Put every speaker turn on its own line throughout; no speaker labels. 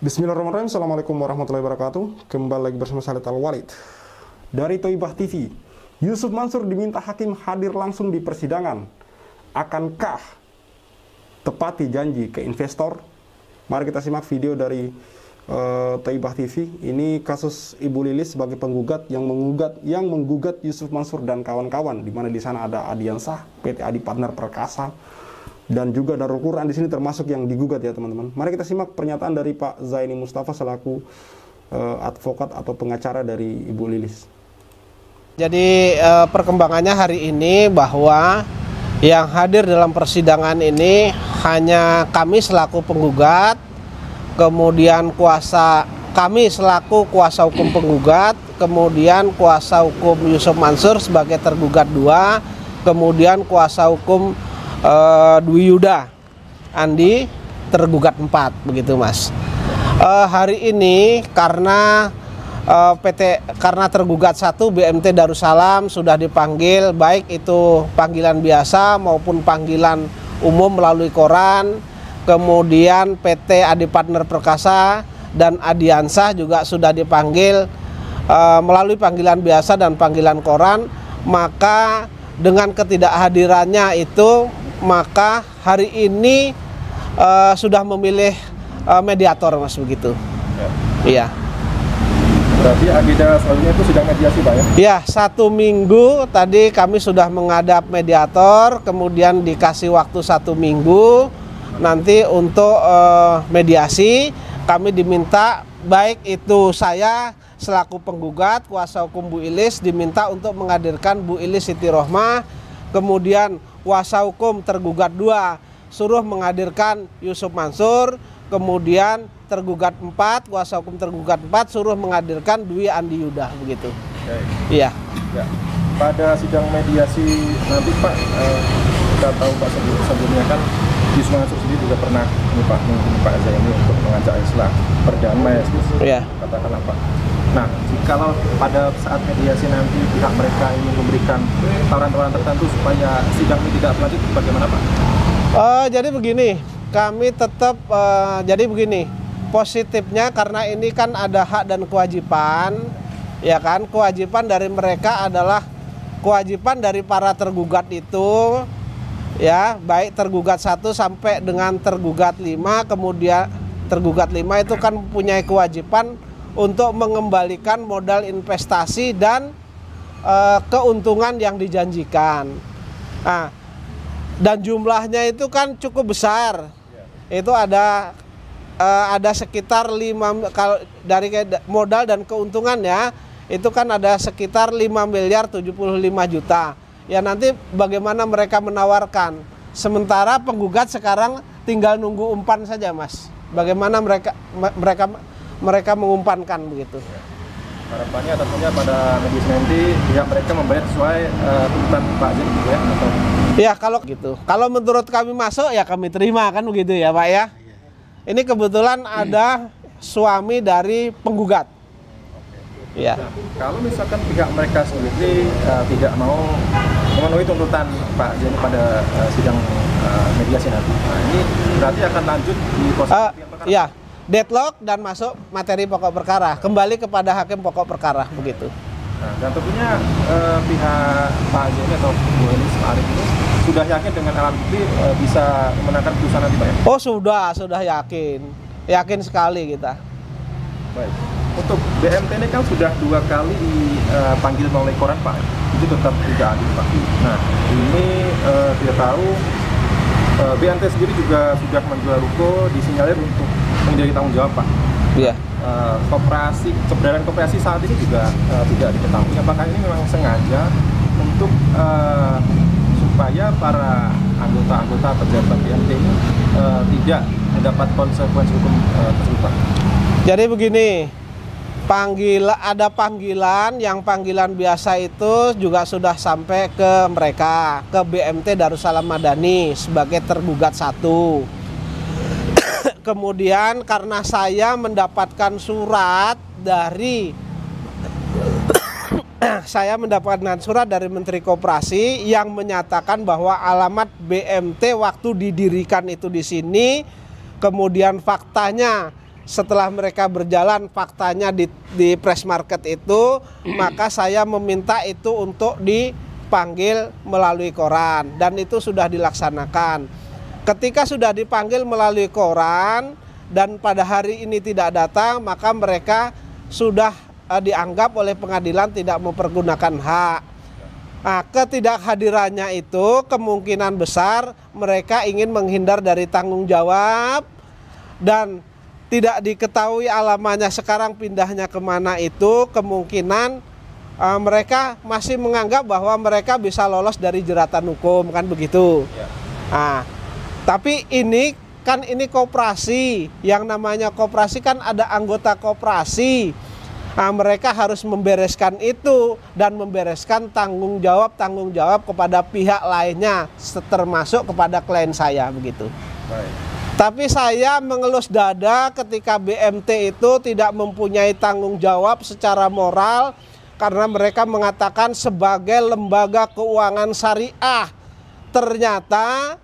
Bismillahirrahmanirrahim. Assalamualaikum warahmatullahi wabarakatuh. Kembali lagi bersama saya Al Walid dari Thoibah TV. Yusuf Mansur diminta hakim hadir langsung di persidangan. Akankah tepati janji ke investor? Mari kita simak video dari Thoibah TV. Ini kasus Ibu Lilis sebagai penggugat yang menggugat Yusuf Mansur dan kawan-kawan, di mana di sana ada Adiansah, PT Adi Partner Perkasa, dan juga Darul Quran di sini termasuk yang digugat ya teman-teman. Mari kita simak pernyataan dari Pak Zaini Mustafa selaku advokat atau pengacara dari Ibu Lilis.
Jadi perkembangannya hari ini bahwa yang hadir dalam persidangan ini hanya kami selaku penggugat, kemudian kami selaku kuasa hukum penggugat, kemudian kuasa hukum Yusuf Mansur sebagai tergugat 2, kemudian kuasa hukum Dwi Yuda Andi tergugat 4, begitu Mas. Hari ini karena karena tergugat 1 BMT Darussalam sudah dipanggil, baik itu panggilan biasa maupun panggilan umum melalui koran, kemudian PT Adi Partner Perkasa dan Adiansah juga sudah dipanggil melalui panggilan biasa dan panggilan koran. Maka dengan ketidakhadirannya itu, maka hari ini sudah memilih mediator, Mas, begitu. Ya. Iya.
Berarti agenda selanjutnya itu sidang mediasi, Pak, ya?
Ya, 1 minggu tadi kami sudah menghadap mediator, kemudian dikasih waktu 1 minggu nanti untuk mediasi. Kami diminta, baik itu saya selaku penggugat, kuasa hukum Bu Ilis diminta untuk menghadirkan Bu Ilis Siti Rohmah, kemudian kuasa hukum tergugat 2 suruh menghadirkan Yusuf Mansur, kemudian tergugat 4, kuasa hukum tergugat 4 suruh menghadirkan Dwi Andi Yuda, begitu. Iya.
Ya. Pada sidang mediasi nanti, Pak, kita tahu Pak sebelumnya kan Yusuf Mansur sendiri juga pernah menghubungi Pak Zaini untuk mengajak Islah berdamai,
Iya.
katakanlah, Pak. Nah, jikalau pada saat mediasi nanti pihak mereka ingin memberikan tawaran-tawaran tertentu supaya sidang ini tidak berlanjut, bagaimana, Pak?
Jadi begini, kami tetap jadi begini, positifnya karena ini kan ada hak dan kewajiban, ya kan? Kewajiban dari mereka adalah kewajiban dari para tergugat itu, ya, baik tergugat 1 sampai dengan tergugat 5, kemudian tergugat 5 itu kan mempunyai kewajiban untuk mengembalikan modal investasi dan keuntungan yang dijanjikan. Nah, dan jumlahnya itu kan cukup besar. Itu ada sekitar 5, kalau dari modal dan keuntungan ya, itu kan ada sekitar 5.075.000.000. Ya, nanti bagaimana mereka menawarkan. Sementara penggugat sekarang tinggal nunggu umpan saja, Mas. Bagaimana mereka mengumpankan, begitu.
Harapannya tentunya pada mediasi nanti pihak mereka membayar sesuai tuntutan Pak Zaini, gitu ya? Atau...
Ya, kalau gitu. Kalau menurut kami masuk ya kami terima, kan begitu ya, Pak ya. Ini kebetulan ada suami dari penggugat. Ya.
Nah, kalau misalkan pihak mereka sendiri tidak mau memenuhi tuntutan Pak Zaini pada sidang mediasi nanti, nah ini berarti akan lanjut di proses yang perkara?
Ya, deadlock dan masuk materi pokok perkara, kembali kepada hakim pokok perkara, begitu.
Nah, dan tentunya pihak Pak Zaini atau Bu Lilis Arif ini sudah yakin dengan alat bukti bisa memenangkan putusan nanti, Pak, ya?
Oh, sudah yakin sekali kita.
Baik. Untuk BMT ini kan sudah 2 kali dipanggil melalui koran, Pak. Itu tetap tidak adil, Pak. Nah, ini kita tahu BMT sendiri juga sudah menjual ruko, disinyalir untuk menjadi tanggung jawab, Pak.
Iya.
Keberadaan koperasi saat ini juga tidak diketahui. Apakah ini memang sengaja untuk supaya para anggota pejabat BMT ini tidak mendapat konsekuensi hukum tersebut, Pak?
Jadi begini, ada panggilan, yang panggilan biasa itu juga sudah sampai ke mereka, ke BMT Darussalam Madani sebagai tergugat 1. Kemudian karena saya mendapatkan surat dari Menteri Koperasi yang menyatakan bahwa alamat BMT waktu didirikan itu di sini, kemudian faktanya setelah mereka berjalan faktanya di press market itu, maka saya meminta itu untuk dipanggil melalui koran, dan itu sudah dilaksanakan. Ketika sudah dipanggil melalui koran dan pada hari ini tidak datang, maka mereka sudah dianggap oleh pengadilan tidak mempergunakan hak. Nah, ketidakhadirannya itu kemungkinan besar mereka ingin menghindar dari tanggung jawab, dan tidak diketahui alamannya sekarang pindahnya kemana itu, kemungkinan mereka masih menganggap bahwa mereka bisa lolos dari jeratan hukum, kan begitu. Nah, tapi ini koperasi, yang namanya koperasi kan ada anggota koperasi. Nah, mereka harus membereskan itu dan membereskan tanggung jawab kepada pihak lainnya, termasuk kepada klien saya, begitu.
Baik.
Tapi saya mengelus dada ketika BMT itu tidak mempunyai tanggung jawab secara moral, karena mereka mengatakan sebagai lembaga keuangan syariah. Ternyata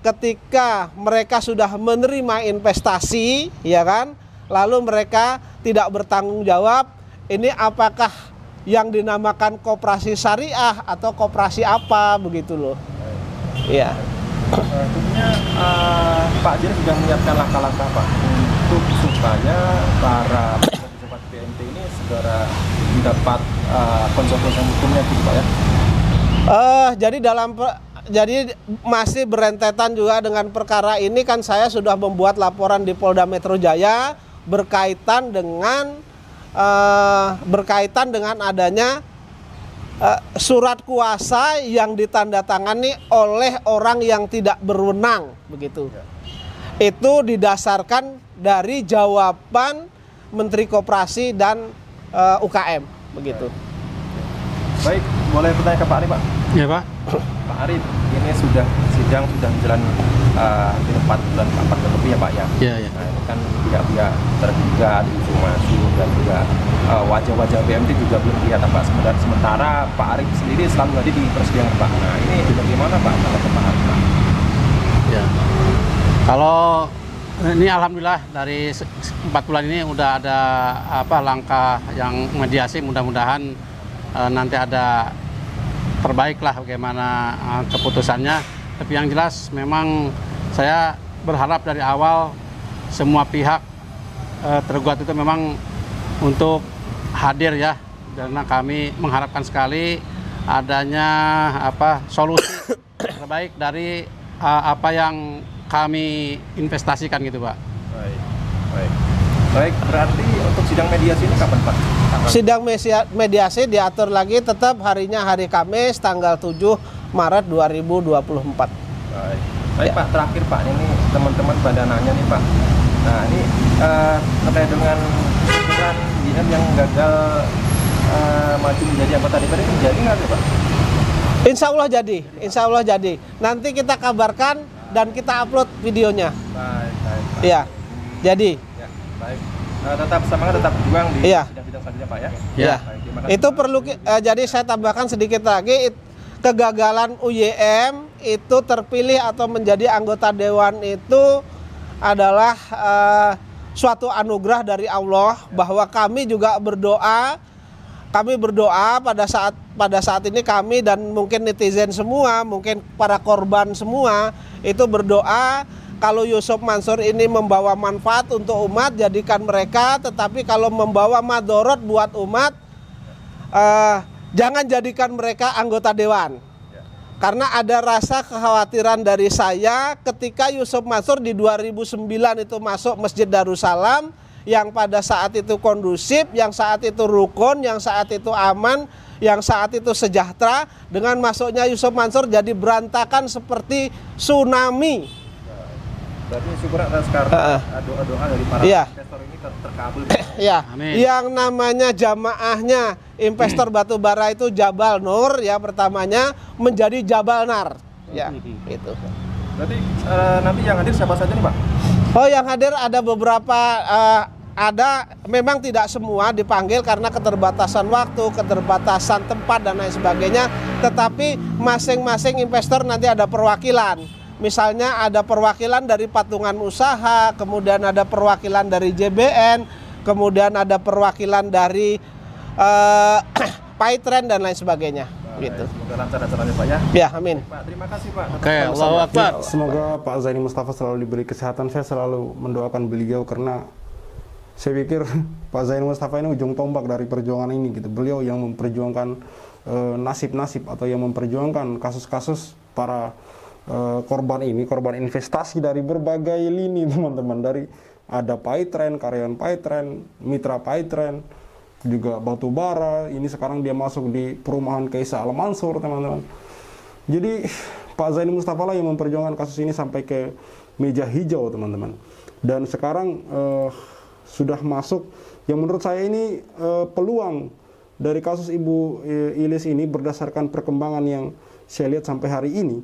ketika mereka sudah menerima investasi, ya kan, lalu mereka tidak bertanggung jawab. Ini apakah yang dinamakan koperasi syariah atau koperasi apa, begitu loh. Iya.
Tentunya Pak Jen sudah menyiapkan langkah-langkah Pak untuk supaya para sobat BMT ini segera mendapat konsekuensi hukumnya, gitu Pak ya.
Jadi masih berentetan juga dengan perkara ini, kan saya sudah membuat laporan di Polda Metro Jaya berkaitan dengan adanya surat kuasa yang ditandatangani oleh orang yang tidak berwenang, begitu. Itu didasarkan dari jawaban Menteri Koperasi dan UKM, begitu.
Baik, boleh bertanya ke Pak Arif, Pak?
Ya Pak.
Pak Arif, ini sidang sudah berjalan hampir 4 bulan, 4 bulan lebih ya Pak ya?
Iya, iya.
Nah, ini kan pihak-pihak tergugat, informasi dan juga wajah-wajah BMT juga belum kelihatan Pak. Sementara Pak Arif sendiri selalu ada di persidangan Pak. Nah, ini bagaimana Pak kalau ke Pak Arif, Pak?
Ya. Kalau ini alhamdulillah dari 4 bulan ini udah ada langkah yang mediasi, mudah-mudahan nanti ada terbaiklah bagaimana keputusannya. Tapi yang jelas memang saya berharap dari awal semua pihak tergugat itu memang untuk hadir ya, karena kami mengharapkan sekali adanya solusi terbaik dari apa yang kami investasikan, gitu Pak.
Baik, berarti untuk sidang mediasi ini kapan Pak?
Sidang mediasi diatur lagi tetap harinya hari Kamis tanggal 7 Maret 2024.
Baik Pak, terakhir Pak, ini teman-teman pada nanya nih Pak. Nah, ini terkait dengan kesimpulan JM yang gagal maju menjadi anggota DPR ini jadi nggak sih Pak?
Insya Allah jadi. Nanti kita kabarkan dan kita upload videonya.
Baik, Pak.
Iya, jadi.
Ya, baik. Tetap semangat, tetap berjuang di sidang-sidang selanjutnya Pak ya.
Iya. Itu perlu jadi saya tambahkan sedikit lagi, kegagalan UYM itu terpilih atau menjadi anggota dewan itu adalah suatu anugerah dari Allah, bahwa kami juga berdoa. Kami berdoa pada saat ini, kami dan mungkin netizen semua, mungkin para korban semua itu berdoa kalau Yusuf Mansur ini membawa manfaat untuk umat, jadikan mereka. Tetapi kalau membawa madorot buat umat, jangan jadikan mereka anggota dewan. Karena ada rasa kekhawatiran dari saya ketika Yusuf Mansur di 2009 itu masuk Masjid Darussalam, yang pada saat itu kondusif, yang saat itu rukun, yang saat itu aman, yang saat itu sejahtera. Dengan masuknya Yusuf Mansur jadi berantakan seperti tsunami.
Berarti syukur sekarang doa-doa dari para investor ini terkabul.
Iya. Yang namanya jamaahnya investor batubara itu Jabal Nur ya, pertamanya menjadi Jabal Nar. Ya, gitu.
Berarti nanti yang hadir siapa saja nih Pak?
Oh, yang hadir ada beberapa, memang tidak semua dipanggil karena keterbatasan waktu, keterbatasan tempat dan lain sebagainya. Tetapi masing-masing investor nanti ada perwakilan. misalnya ada perwakilan dari patungan usaha, kemudian ada perwakilan dari JBN, kemudian ada perwakilan dari Paitren dan lain sebagainya. Gitu.
Semoga lancar acaranya Pak ya.
Ya, amin.
Pak, terima kasih Pak.
Oke, Allahu Akbar.
Semoga Pak Zaini Mustafa selalu diberi kesehatan. Saya selalu mendoakan beliau karena saya pikir Pak Zaini Mustafa ini ujung tombak dari perjuangan ini gitu. Beliau yang memperjuangkan nasib-nasib atau yang memperjuangkan kasus-kasus para korban ini, korban investasi dari berbagai lini teman-teman. Dari ada Paitren, karyawan Paitren, mitra Paitren, juga batu bara. Ini sekarang dia masuk di perumahan Kaisa Al Mansur teman-teman. Jadi Pak Zaini Mustafa lah yang memperjuangkan kasus ini sampai ke meja hijau teman-teman. Dan sekarang sudah masuk yang menurut saya ini peluang dari kasus Ibu Ilis ini berdasarkan perkembangan yang saya lihat sampai hari ini.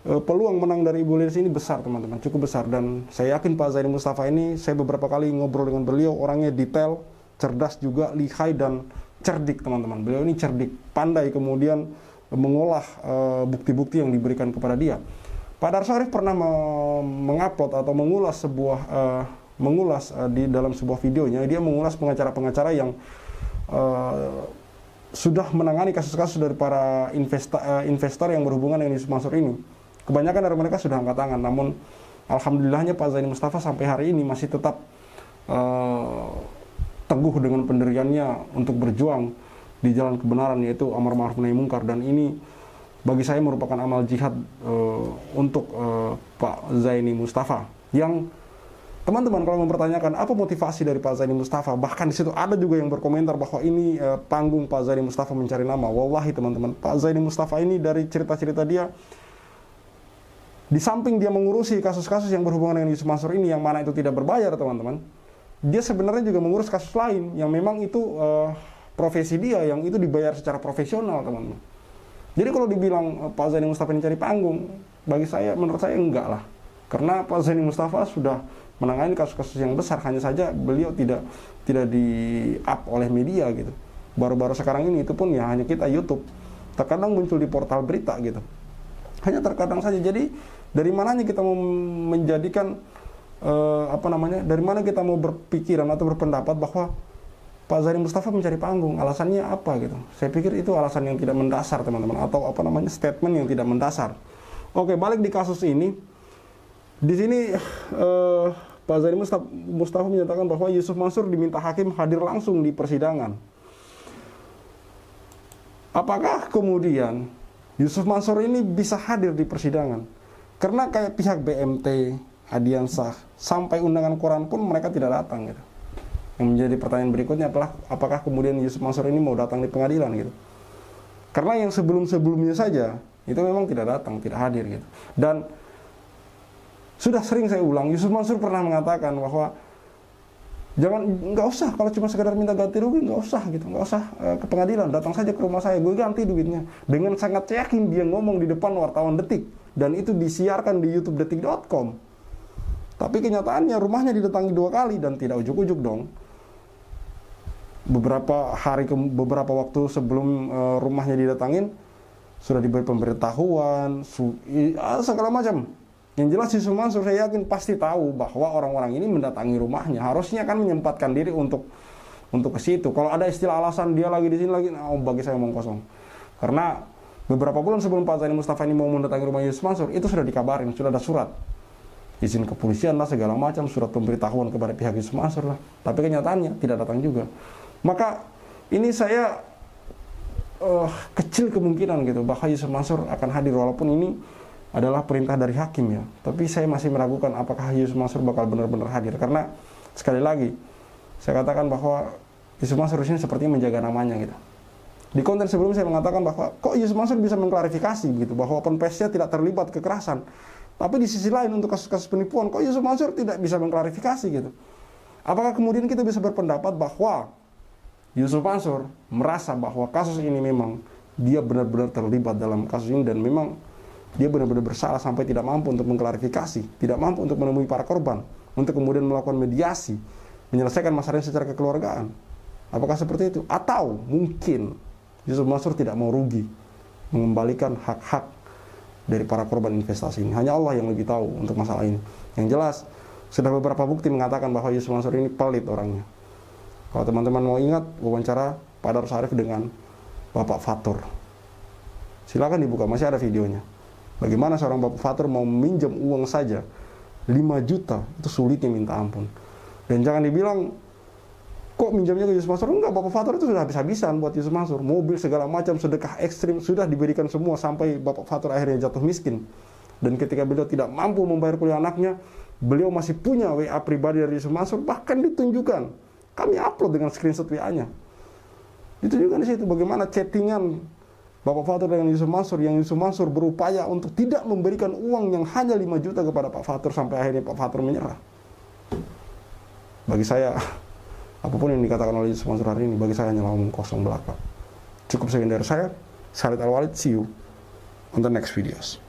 Peluang menang dari Ibu Ilis ini besar teman-teman, cukup besar. Dan saya yakin Pak Zaini Mustafa ini, saya beberapa kali ngobrol dengan beliau, orangnya detail, cerdas juga, lihai dan cerdik teman-teman. Beliau ini cerdik, pandai kemudian mengolah bukti-bukti yang diberikan kepada dia. Pak Darso Arif pernah mengupload atau mengulas di dalam sebuah videonya. Dia mengulas pengacara-pengacara yang sudah menangani kasus-kasus dari para investor yang berhubungan dengan Yusuf Mansur ini. Kebanyakan dari mereka sudah angkat tangan, namun alhamdulillahnya Pak Zaini Mustafa sampai hari ini masih tetap teguh dengan pendiriannya untuk berjuang di jalan kebenaran, yaitu amar ma'ruf nahi munkar. Dan ini bagi saya merupakan amal jihad untuk Pak Zaini Mustafa. Yang teman-teman kalau mempertanyakan apa motivasi dari Pak Zaini Mustafa, bahkan di situ ada juga yang berkomentar bahwa ini panggung Pak Zaini Mustafa mencari nama. Wallahi teman-teman, Pak Zaini Mustafa ini dari cerita-cerita dia, di samping dia mengurusi kasus-kasus yang berhubungan dengan Yusuf Mansur ini, yang mana itu tidak berbayar teman-teman, dia sebenarnya juga mengurus kasus lain yang memang itu profesi dia, yang itu dibayar secara profesional teman-teman. Jadi kalau dibilang Pak Zaini Mustafa ini cari panggung, bagi saya, menurut saya enggak lah. Karena Pak Zaini Mustafa sudah menangani kasus-kasus yang besar, hanya saja beliau tidak di-up oleh media gitu. Baru-baru sekarang ini itu pun ya hanya kita YouTube. Terkadang muncul di portal berita gitu. Hanya terkadang saja. Jadi dari mananya kita mau menjadikan dari mana kita mau berpikiran atau berpendapat bahwa Pak Zaini Mustafa mencari panggung, alasannya apa gitu. Saya pikir itu alasan yang tidak mendasar teman-teman, atau statement yang tidak mendasar. Oke, balik di kasus ini. Di sini Pak Zaini Mustafa menyatakan bahwa Yusuf Mansur diminta hakim hadir langsung di persidangan. Apakah kemudian Yusuf Mansur ini bisa hadir di persidangan? Karena kayak pihak BMT, Adiansah, sampai undangan koran pun mereka tidak datang gitu. Yang menjadi pertanyaan berikutnya adalah apakah kemudian Yusuf Mansur ini mau datang di pengadilan gitu. Karena yang sebelum-sebelumnya saja itu memang tidak datang, tidak hadir gitu. Dan sudah sering saya ulang, Yusuf Mansur pernah mengatakan bahwa nggak usah, kalau cuma sekedar minta ganti rugi nggak usah gitu, nggak usah ke pengadilan, datang saja ke rumah saya, gue ganti duitnya. Dengan sangat yakin dia ngomong di depan wartawan Detik, dan itu disiarkan di YouTube detik.com. Tapi kenyataannya rumahnya didatangi 2 kali dan tidak ujuk-ujuk dong. Beberapa waktu sebelum rumahnya didatangin sudah diberi pemberitahuan, segala macam. Yang jelas Yusuf Mansur saya yakin pasti tahu bahwa orang-orang ini mendatangi rumahnya. Harusnya kan menyempatkan diri untuk ke situ. Kalau ada istilah alasan dia lagi di sini lagi, bagi saya omong kosong. Karena beberapa bulan sebelum Pak Zaini Mustafa ini mau mendatangi rumah Yusuf Mansur, itu sudah dikabarin, sudah ada surat izin kepolisian lah, segala macam, surat pemberitahuan kepada pihak Yusuf Mansur lah. Tapi kenyataannya tidak datang juga. Maka ini saya kecil kemungkinan gitu bahwa Yusuf Mansur akan hadir, walaupun ini adalah perintah dari hakim ya. Tapi saya masih meragukan apakah Yusuf Mansur bakal benar-benar hadir. Karena sekali lagi saya katakan bahwa Yusuf Mansur ini sepertinya menjaga namanya gitu. Di konten sebelumnya saya mengatakan bahwa kok Yusuf Mansur bisa mengklarifikasi gitu bahwa Open Press-nya tidak terlibat kekerasan. Tapi di sisi lain untuk kasus-kasus penipuan kok Yusuf Mansur tidak bisa mengklarifikasi gitu. Apakah kemudian kita bisa berpendapat bahwa Yusuf Mansur merasa bahwa kasus ini memang dia benar-benar terlibat dalam kasus ini dan memang dia benar-benar bersalah sampai tidak mampu untuk mengklarifikasi, tidak mampu untuk menemui para korban, untuk kemudian melakukan mediasi, menyelesaikan masalahnya secara kekeluargaan? Apakah seperti itu? Atau mungkin Yusuf Mansur tidak mau rugi, mengembalikan hak-hak dari para korban investasi ini. Hanya Allah yang lebih tahu untuk masalah ini. Yang jelas, sudah beberapa bukti mengatakan bahwa Yusuf Mansur ini pelit orangnya. Kalau teman-teman mau ingat wawancara Pak Darus Arif dengan Bapak Fatur, silakan dibuka, masih ada videonya. Bagaimana seorang Bapak Fatur mau meminjam uang saja 5 juta, itu sulitnya minta ampun. Dan jangan dibilang, kok minjamnya ke Yusuf Mansur? Enggak, Bapak Fatur itu sudah habis-habisan buat Yusuf Mansur. Mobil segala macam, sedekah ekstrim, sudah diberikan semua, sampai Bapak Fatur akhirnya jatuh miskin. Dan ketika beliau tidak mampu membayar kuliah anaknya, beliau masih punya WA pribadi dari Yusuf Mansur, bahkan ditunjukkan. Kami upload dengan screenshot WA-nya. Ditunjukkan di situ bagaimana chattingan Bapak Fatur dengan Yusuf Mansur, yang Yusuf Mansur berupaya untuk tidak memberikan uang yang hanya 5 juta kepada Pak Fatur, sampai akhirnya Pak Fatur menyerah. Bagi saya, apapun yang dikatakan oleh Yusuf Mansur hari ini, bagi saya hanya omong kosong belaka. Cukup sekian dari saya, Khalid Al Walid, see you on the next videos.